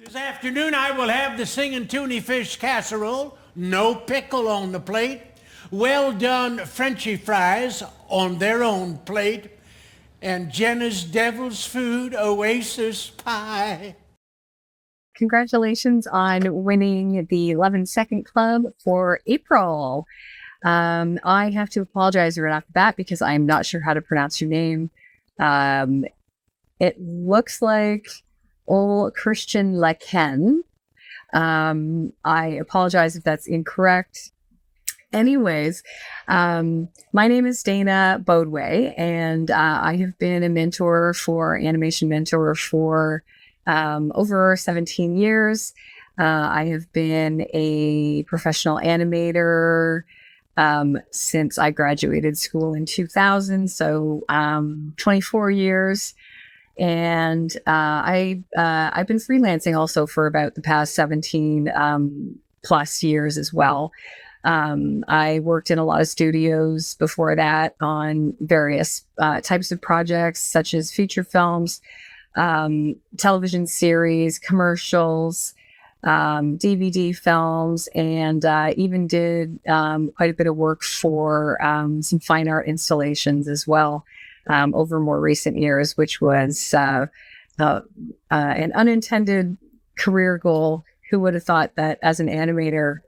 This afternoon I will have the singing tuna fish casserole, no pickle on the plate, well done Frenchy fries on their own plate, and Jenna's Devil's Food Oasis pie. Congratulations on winning the 11-second club for April. I have to apologize right off the bat because I'm not sure how to pronounce your name. It looks like Ole Christian Løken. I apologize if that's incorrect. Anyways, my name is Dana Bodway, and I have been a animation mentor for over 17 years. I have been a professional animator since I graduated school in 2000, so 24 years. And I've been freelancing also for about the past 17 plus years as well. I worked in a lot of studios before that on various types of projects, such as feature films, television series, commercials, DVD films, and even did quite a bit of work for some fine art installations as well over more recent years, which was an unintended career goal. Who would have thought that as an animator,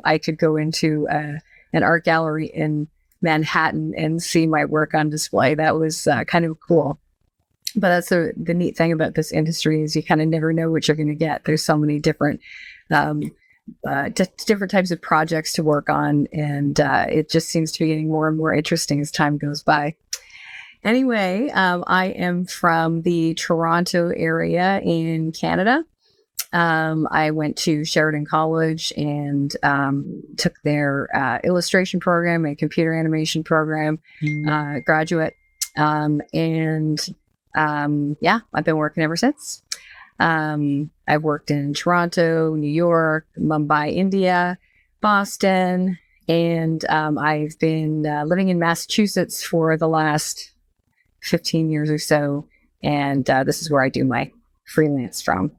I could go into an art gallery in Manhattan and see my work on display? That was kind of cool. But that's the neat thing about this industry is you kind of never know what you're going to get. There's so many different different types of projects to work on, and it just seems to be getting more and more interesting as time goes by. Anyway, I am from the Toronto area in Canada. I went to Sheridan College and took their illustration program and computer animation program, graduate. I've been working ever since. I've worked in Toronto, New York, Mumbai, India, Boston, and I've been living in Massachusetts for the last 15 years or so. And this is where I do my freelance from.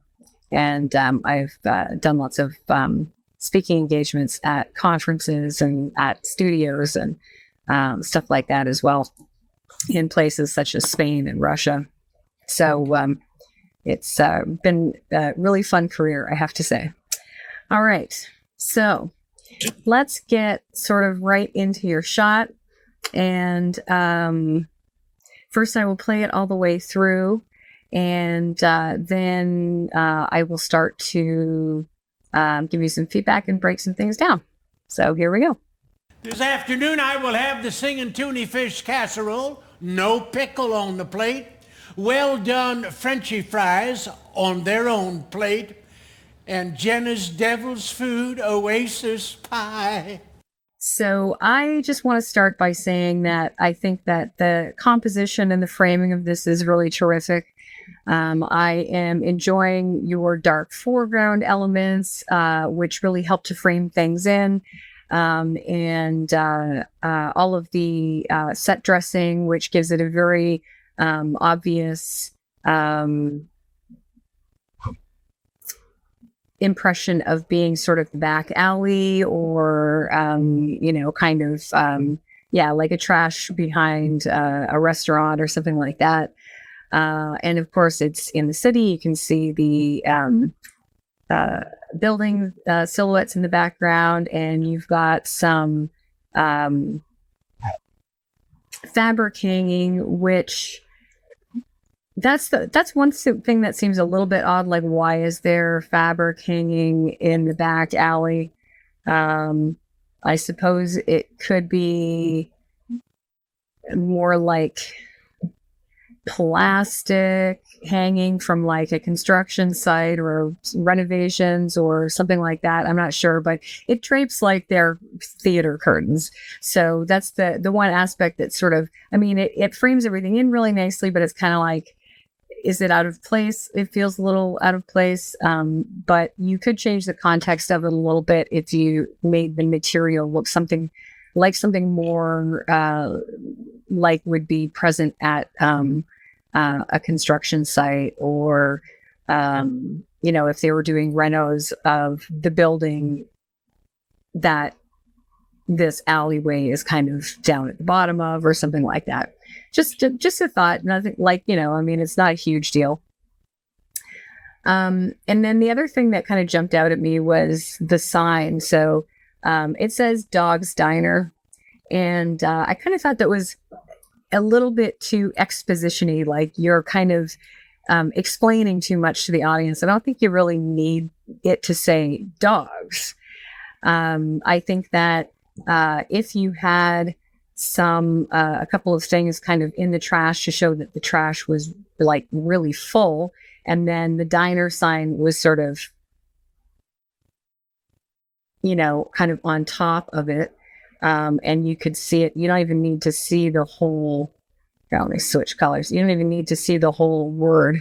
And I've done lots of speaking engagements at conferences and at studios and stuff like that as well, in places such as Spain and Russia. So it's been a really fun career, I have to say. All right. So let's get sort of right into your shot. And first I will play it all the way through. And then I will start to give you some feedback and break some things down. So here we go. This afternoon I will have the singing tuna fish casserole, no pickle on the plate, well done Frenchy fries on their own plate, and Jenna's Devil's Food Oasis pie. So I just want to start by saying that I think that the composition and the framing of this is really terrific. I am enjoying your dark foreground elements, which really help to frame things in, and all of the set dressing, which gives it a very obvious impression of being sort of the back alley or, like a trash behind a restaurant or something like that. And of course, it's in the city. You can see the building silhouettes in the background, and you've got some fabric hanging, which that's one thing that seems a little bit odd. Like, why is there fabric hanging in the back alley? I suppose it could be more like plastic hanging from like a construction site or renovations or something like that. I'm not sure, but it drapes like their theater curtains. So that's the one aspect that sort of, it frames everything in really nicely, but it's kind of like, is it out of place? It feels a little out of place, but you could change the context of it a little bit if you made the material look something more like would be present at a construction site or if they were doing renos of the building that this alleyway is kind of down at the bottom of, or something like that. Just a thought, nothing like, it's not a huge deal. And then the other thing that kind of jumped out at me was the sign. So it says Dog's Diner. And I kind of thought that was a little bit too exposition-y, like you're kind of explaining too much to the audience. I don't think you really need it to say dogs. I think that if you had a couple of things kind of in the trash to show that the trash was like really full, and then the diner sign was sort of, kind of on top of it, and you could see it. You don't even need to see the whole, let me switch colors. You don't even need to see the whole word.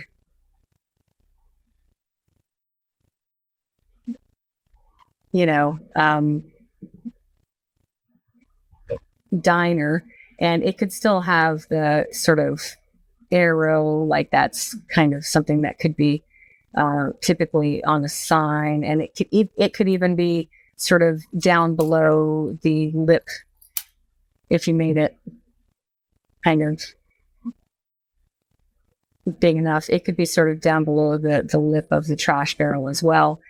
Diner, and it could still have the sort of arrow, like that's kind of something that could be typically on a sign, and it could even be sort of down below the lip if you made it kind of big enough. It could be sort of down below the lip of the trash barrel as well,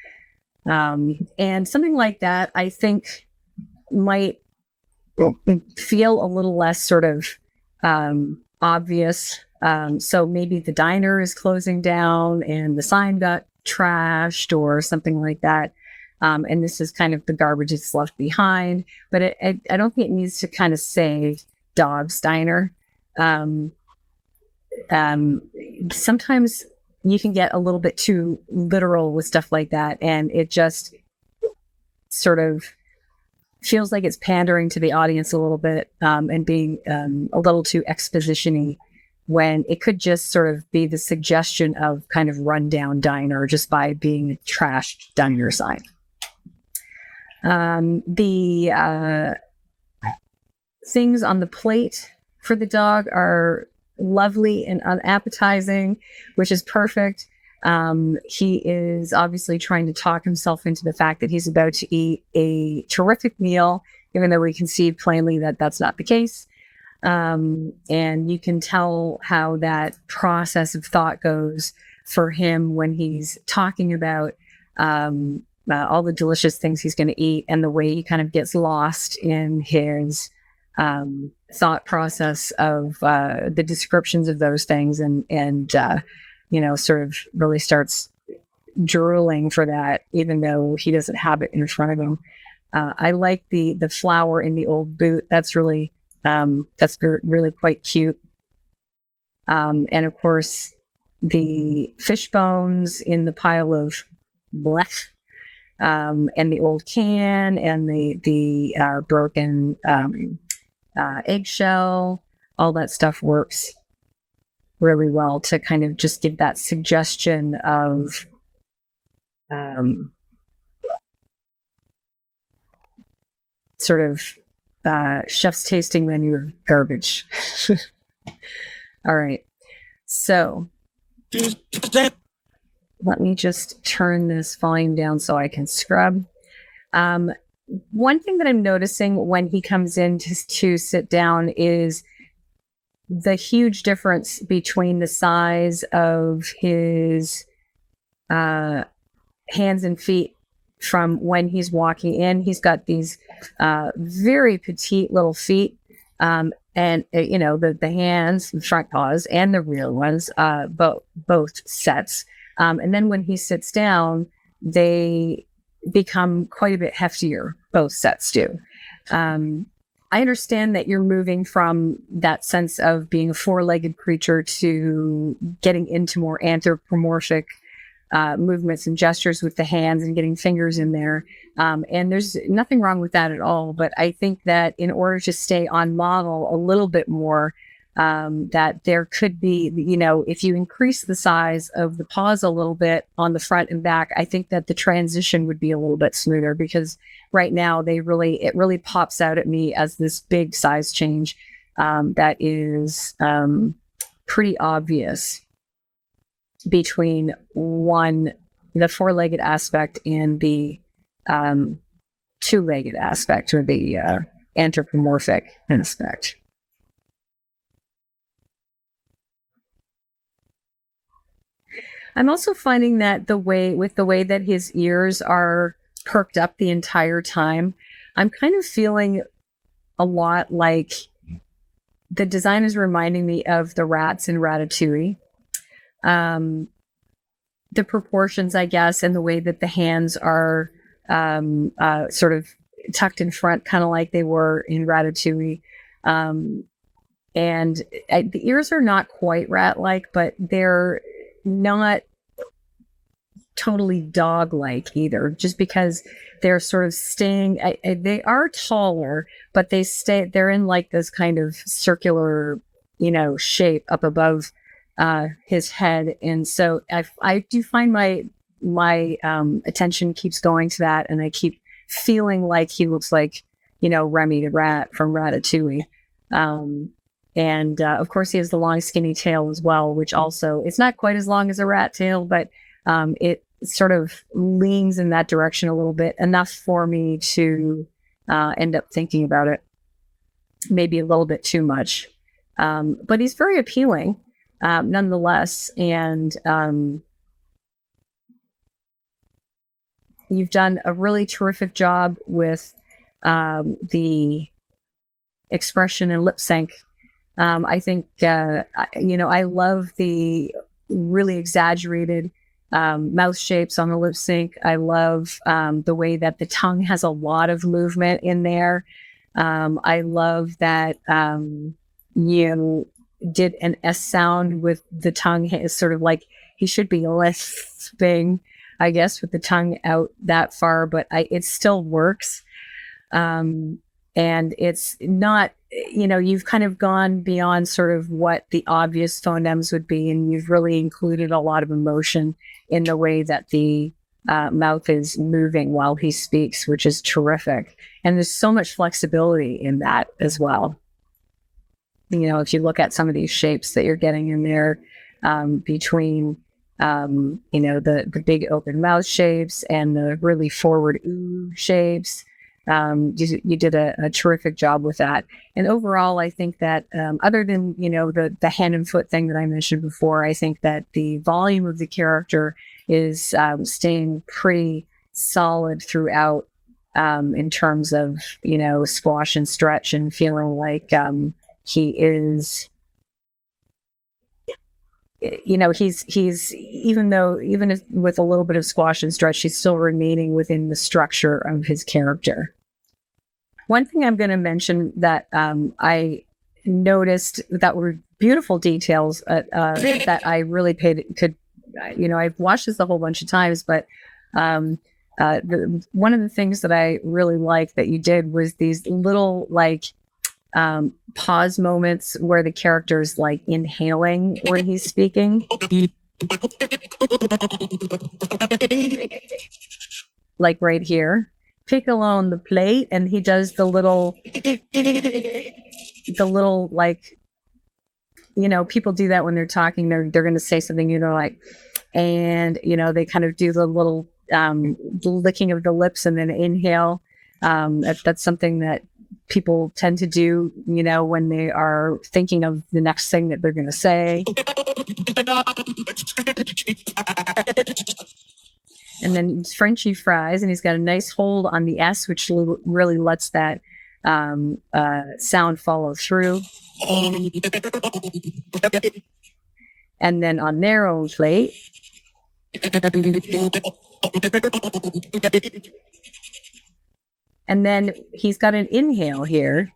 and something like that I think might feel a little less sort of obvious. So maybe the diner is closing down and the sign got trashed or something like that. And this is kind of the garbage that's left behind. But I don't think it needs to kind of say Dog's Diner. Sometimes you can get a little bit too literal with stuff like that, and it just sort of feels like it's pandering to the audience a little bit, and being a little too exposition-y, when it could just sort of be the suggestion of kind of rundown diner just by being a trashed diner sign. The things on the plate for the dog are lovely and unappetizing, which is perfect. He is obviously trying to talk himself into the fact that he's about to eat a terrific meal, even though we can see plainly that that's not the case. And you can tell how that process of thought goes for him when he's talking about all the delicious things he's going to eat, and the way he kind of gets lost in his thought process of the descriptions of those things, and sort of really starts drooling for that, even though he doesn't have it in front of him. I like the flower in the old boot. That's really really quite cute. And of course, the fish bones in the pile of blech, and the old can, and the broken eggshell, all that stuff works really well to kind of just give that suggestion of sort of chef's tasting menu of garbage. All right, so let me just turn this volume down so I can scrub. One thing that I'm noticing when he comes in to sit down is the huge difference between the size of his hands and feet from when he's walking in. He's got these very petite little feet, and the hands, the front paws, and the rear ones, both sets. And then when he sits down, they become quite a bit heftier. Both sets do. I understand that you're moving from that sense of being a four-legged creature to getting into more anthropomorphic movements and gestures with the hands and getting fingers in there. And there's nothing wrong with that at all. But I think that in order to stay on model a little bit more, that there could be, if you increase the size of the paws a little bit on the front and back, I think that the transition would be a little bit smoother, because right now it really pops out at me as this big size change that is pretty obvious between one the four-legged aspect and the two-legged aspect, or the anthropomorphic aspect. I'm also finding that the way that his ears are perked up the entire time, I'm kind of feeling a lot like the design is reminding me of the rats in Ratatouille. The proportions, I guess, and the way that the hands are sort of tucked in front, kind of like they were in Ratatouille. And the ears are not quite rat-like, but they're not totally dog-like either, just because they're sort of staying, they are taller, but they're in like this kind of circular, shape up above his head. And so I do find my attention keeps going to that, and I keep feeling like he looks like, Remy the rat from Ratatouille. And of course he has the long skinny tail as well, which also, it's not quite as long as a rat tail, but it sort of leans in that direction a little bit, enough for me to end up thinking about it maybe a little bit too much. But he's very appealing nonetheless. And you've done a really terrific job with the expression and lip sync. I think, I love the really exaggerated mouth shapes on the lip sync. I love the way that the tongue has a lot of movement in there. I love that you did an S sound with the tongue. It's sort of like he should be lisping, I guess, with the tongue out that far, but it still works. And it's not, you've kind of gone beyond sort of what the obvious phonemes would be, and you've really included a lot of emotion in the way that the mouth is moving while he speaks, which is terrific. And there's so much flexibility in that as well. If you look at some of these shapes that you're getting in there, between, the big open mouth shapes and the really forward ooh shapes, you did a terrific job with that. And overall, I think that other than, the hand and foot thing that I mentioned before, I think that the volume of the character is staying pretty solid throughout, in terms of, squash and stretch, and feeling like he is, he's even with a little bit of squash and stretch, he's still remaining within the structure of his character. One thing I'm going to mention that I noticed that were beautiful details that I really I've watched this a whole bunch of times, but one of the things that I really liked that you did was these little pause moments where the character's like inhaling when he's speaking. Like right here. Pick along the plate, and he does the little people do that when they're talking. They're going to say something, and they kind of do the little licking of the lips and then inhale. That's something that people tend to do, when they are thinking of the next thing that they're going to say. And then Frenchy fries, and he's got a nice hold on the S, which really lets that sound follow through. And then on their own plate. And then he's got an inhale here.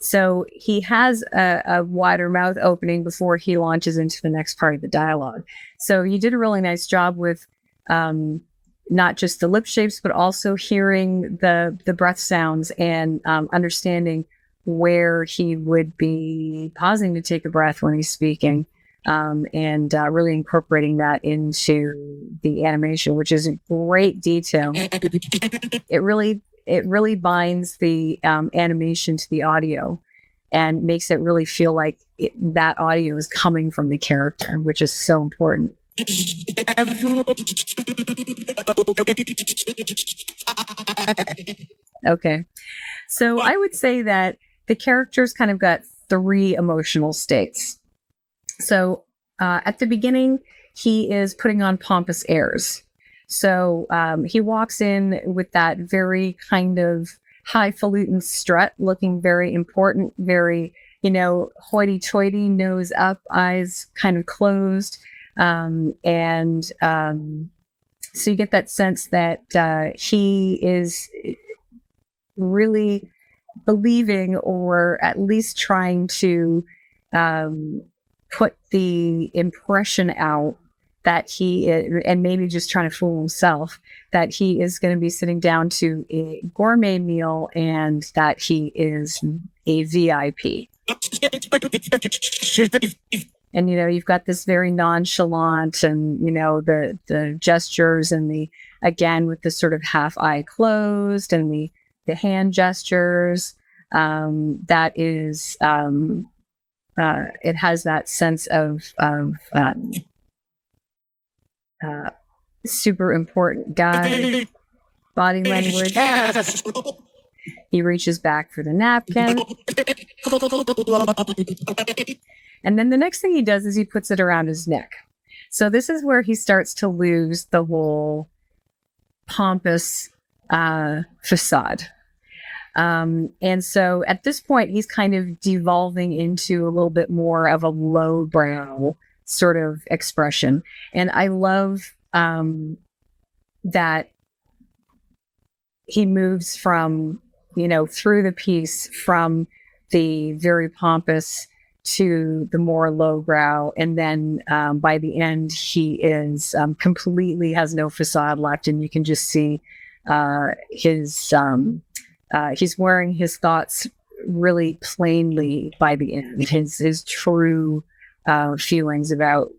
So he has a wider mouth opening before he launches into the next part of the dialogue. So you did a really nice job with not just the lip shapes, but also hearing the breath sounds and understanding where he would be pausing to take a breath when he's speaking, and really incorporating that into the animation, which is a great detail. It really binds the animation to the audio and makes it really feel like that audio is coming from the character, which is so important. Okay. So I would say that the character's kind of got three emotional states. So at the beginning, he is putting on pompous airs. So he walks in with that very kind of highfalutin strut, looking very important, very, hoity-toity, nose up, eyes kind of closed. So you get that sense that he is really believing, or at least trying to put the impression out that he is, and maybe just trying to fool himself, that he is going to be sitting down to a gourmet meal and that he is a VIP. And, you've got this very nonchalant and, the gestures and again, with the sort of half eye closed and the hand gestures, that is, it has that sense of super important guy body language. He reaches back for the napkin. And then the next thing he does is he puts it around his neck. So this is where he starts to lose the whole pompous facade. And so at this point, he's kind of devolving into a little bit more of a lowbrow sort of expression. And I love that he moves from, through the piece, from the very pompous to the more lowbrow. And then by the end, he is completely has no facade left. And you can just see he's wearing his thoughts really plainly by the end. His true feelings about,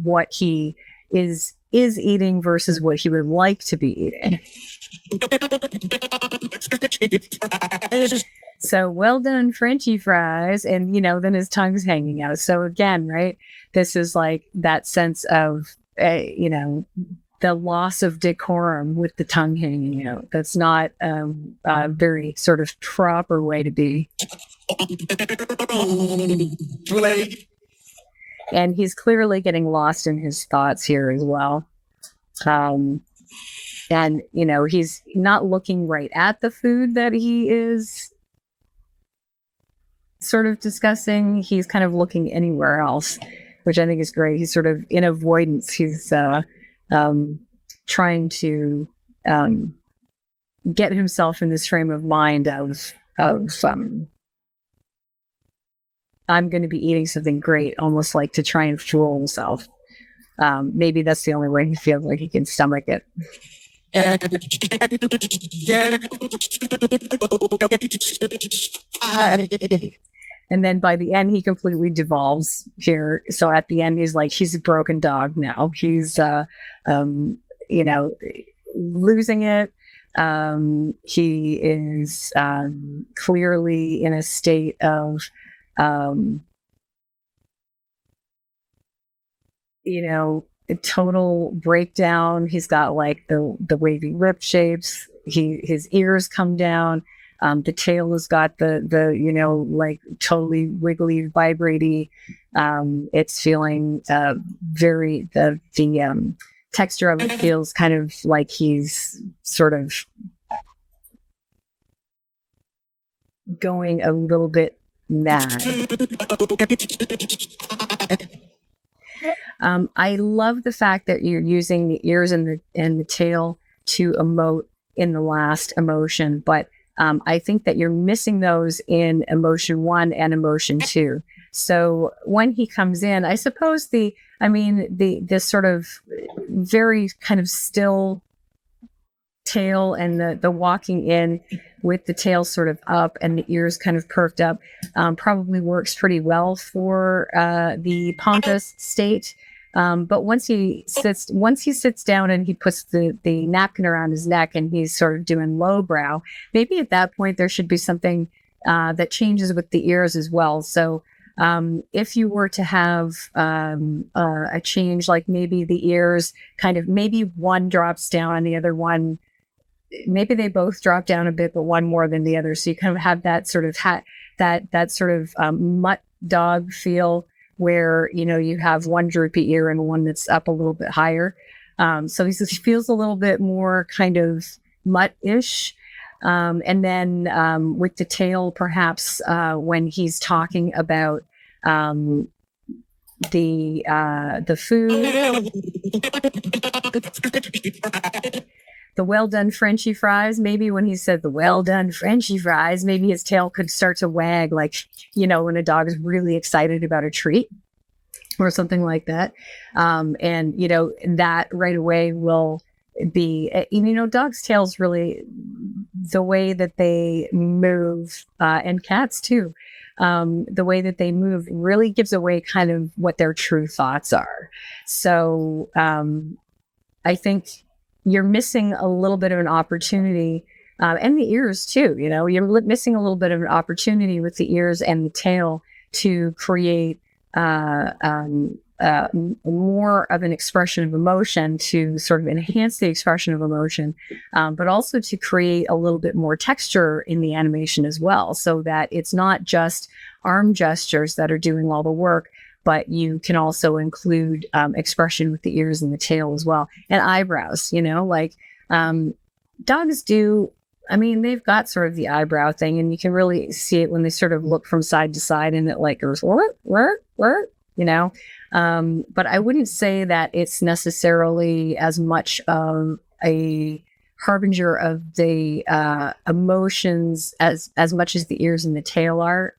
what he is eating versus what he would like to be eating. So well done, Frenchy fries. And, then his tongue's hanging out. So again, right, this is like that sense of, the loss of decorum with the tongue hanging out. That's not a very sort of proper way to be. And he's clearly getting lost in his thoughts here as well. And, he's not looking right at the food that he is sort of discussing. He's kind of looking anywhere else, which I think is great. He's sort of in avoidance. He's trying to get himself in this frame of mind of I'm going to be eating something great, almost like to try and fool himself. Maybe that's the only way he feels like he can stomach it. And then by the end, he completely devolves here. So at the end, he's a broken dog now. He's, losing it. He is clearly in a state of, a total breakdown. He's got like the wavy lip shapes. His ears come down. The tail has got the like totally wiggly, vibraty. It's feeling very the texture of it feels kind of like he's sort of going a little bit mad. I love the fact that you're using the ears and the tail to emote in the last emotion, but I think that you're missing those in emotion 1 and emotion 2. So when he comes in, I suppose the sort of very kind of still tail and the walking in with the tail sort of up and the ears kind of perked up probably works pretty well for the pompous state. But once he sits down and he puts the napkin around his neck and he's sort of doing lowbrow, maybe at that point there should be something that changes with the ears as well. So If you were to have a change, like maybe the ears kind of, maybe one drops down and the other one, maybe they both drop down a bit, but one more than the other. So you kind of have that sort of that sort of mutt dog feel where, you know, you have one droopy ear and one that's up a little bit higher. So he feels a little bit more kind of mutt-ish. And then with the tail, perhaps when he's talking about the food, the well done Frenchy fries, maybe when he said the well done Frenchy fries, maybe his tail could start to wag, like, you know, when a dog is really excited about a treat or something like that. And, you know, that right away will be, you know, dogs' tails really, the way that they move, and cats too, the way that they move really gives away kind of what their true thoughts are. So I think you're missing a little bit of an opportunity, and the ears too, you know, you're missing a little bit of an opportunity with the ears and the tail to create more of an expression of emotion, to sort of enhance the expression of emotion, but also to create a little bit more texture in the animation as well, so that it's not just arm gestures that are doing all the work, but you can also include expression with the ears and the tail as well. And eyebrows, you know, like dogs do. I mean, they've got sort of the eyebrow thing, and you can really see it when they sort of look from side to side, and it like goes, you know. But I wouldn't say that it's necessarily as much of a harbinger of the emotions as much as the ears and the tail are.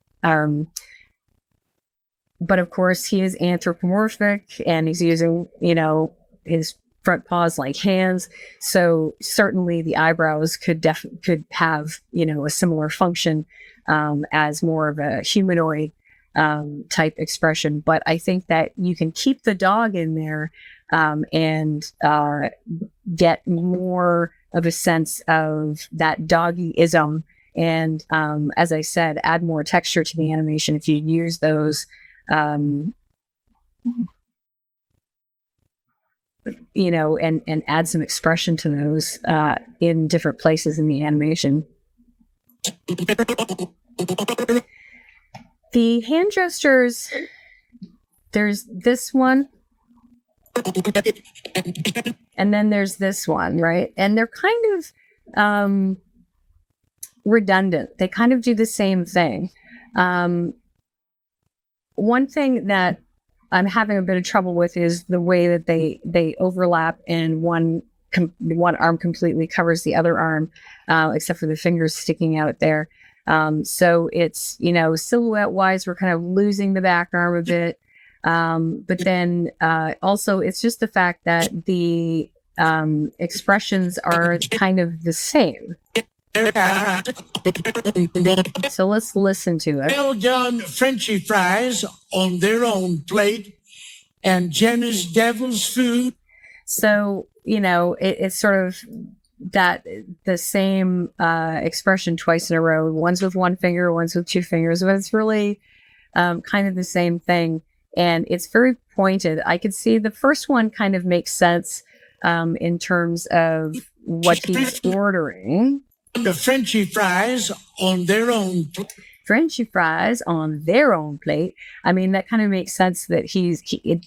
But of course, he is anthropomorphic, and he's using, you know, his front paws like hands. So certainly the eyebrows could have, you know, a similar function as more of a humanoid type expression. But I think that you can keep the dog in there and get more of a sense of that doggy-ism. And as I said, add more texture to the animation if you use those you know, and add some expression to those in different places in the animation. The hand gestures, there's this one, and then there's this one, right? And they're kind of redundant. They kind of do the same thing. One thing that I'm having a bit of trouble with is the way that they overlap, and one arm completely covers the other arm, except for the fingers sticking out there. So it's, you know, silhouette wise, we're kind of losing the back arm a bit. But then also it's just the fact that the expressions are kind of the same. So let's listen to it. Well done Frenchy fries on their own plate, and Jenna's devil's food. So, you know, it's sort of that the same expression twice in a row. One's with one finger, one's with two fingers, but it's really kind of the same thing. And it's very pointed. I could see the first one kind of makes sense in terms of what he's ordering. The Frenchy fries on their own plate. Frenchy fries on their own plate. I mean, that kind of makes sense that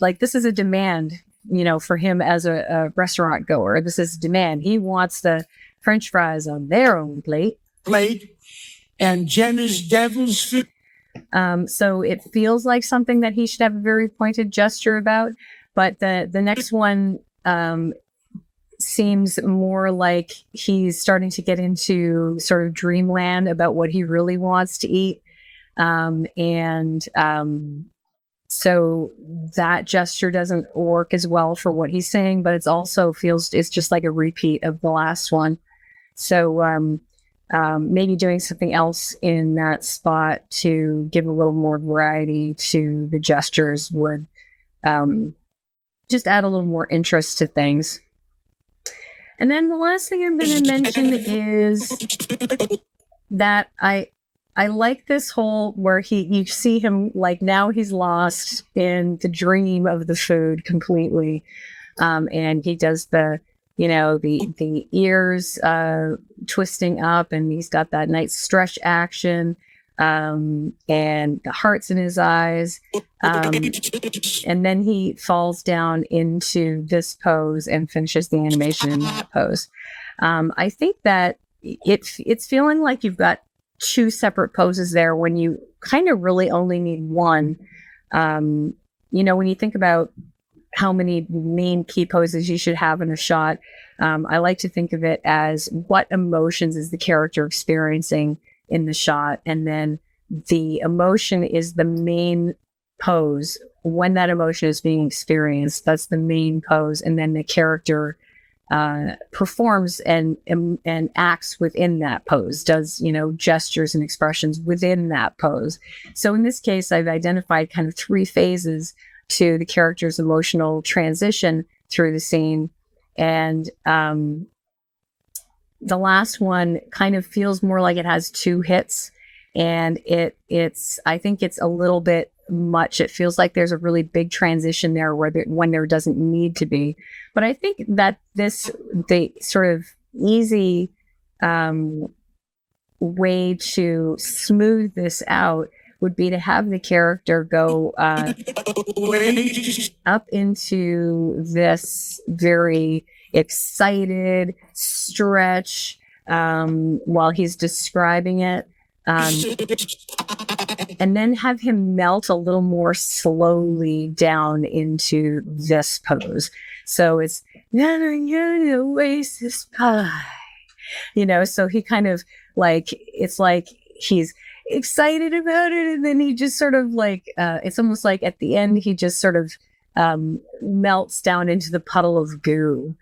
like, this is a demand, you know, for him as a restaurant goer. This is demand. He wants the French fries on their own plate. And Jenna's devil's food. So it feels like something that he should have a very pointed gesture about. But the next one seems more like he's starting to get into sort of dreamland about what he really wants to eat. So that gesture doesn't work as well for what he's saying, but it's also it's just like a repeat of the last one. So maybe doing something else in that spot to give a little more variety to the gestures would just add a little more interest to things. And then the last thing I'm going to mention is that I like this whole where you see him like now he's lost in the dream of the food completely. And he does the ears twisting up, and he's got that nice stretch action, and the hearts in his eyes. And then he falls down into this pose and finishes the animation in that pose. I think that it's feeling like you've got two separate poses there when you kind of really only need one. When you think about how many main key poses you should have in a shot, I like to think of it as what emotions is the character experiencing in the shot, and then the emotion is the main pose. When that emotion is being experienced, that's the main pose, and then the character performs and acts within that pose, does gestures and expressions within that pose. So in this case, I've identified kind of three phases to the character's emotional transition through the scene, and the last one kind of feels more like it has two hits, and I think it's a little bit much. It feels like there's a really big transition there when there doesn't need to be. But I think that the sort of easy way to smooth this out would be to have the character go up into this very excited stretch while he's describing it. And then have him melt a little more slowly down into this pose. So it's oasis pie, so he kind of it's like he's excited about it, and then he just sort of it's almost like at the end he just sort of melts down into the puddle of goo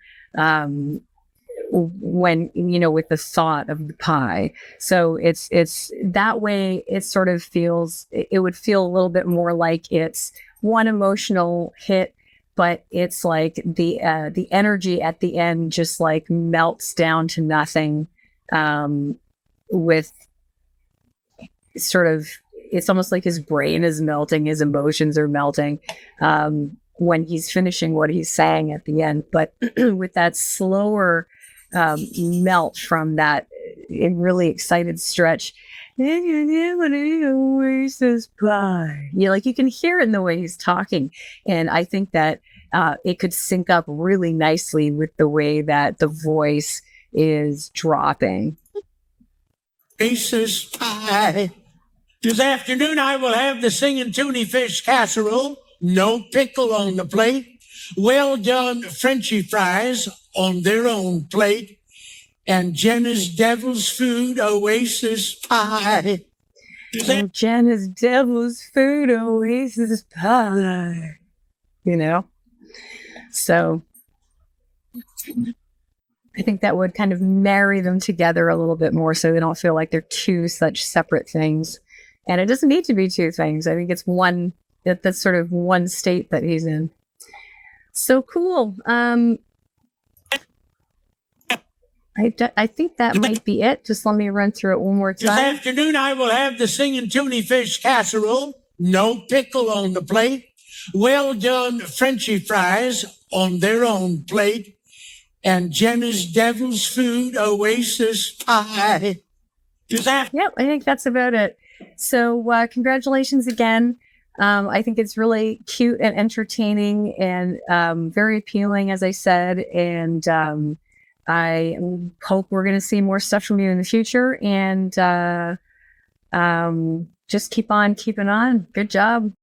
when with the thought of the pie. So it's that way. It sort of feels, it would feel a little bit more like it's one emotional hit, but it's like the energy at the end just like melts down to nothing, with sort of, it's almost like his brain is melting, his emotions are melting when he's finishing what he's saying at the end. But with that slower melt from that really excited stretch, oasis pie. You can hear it in the way he's talking, and I think that it could sync up really nicely with the way that the voice is dropping. Oasis pie. This afternoon I will have the singing tuna fish casserole, no pickle on the plate, well done Frenchy fries on their own plate, and Jenna's Devil's Food Oasis Pie. And Jenna's Devil's Food Oasis Pie. So I think that would kind of marry them together a little bit more so they don't feel like they're two such separate things. And it doesn't need to be two things. I think it's one, that's sort of one state that he's in. So cool. I think that might be it. Just let me run through it one more time. This afternoon I will have the singing tuna fish casserole, no pickle on the plate, well done Frenchy fries on their own plate, and Jenna's Devil's Food Oasis Pie. Yep, I think that's about it. So congratulations again. I think it's really cute and entertaining and very appealing, as I said. And I hope we're going to see more stuff from you in the future. And just keep on keeping on. Good job.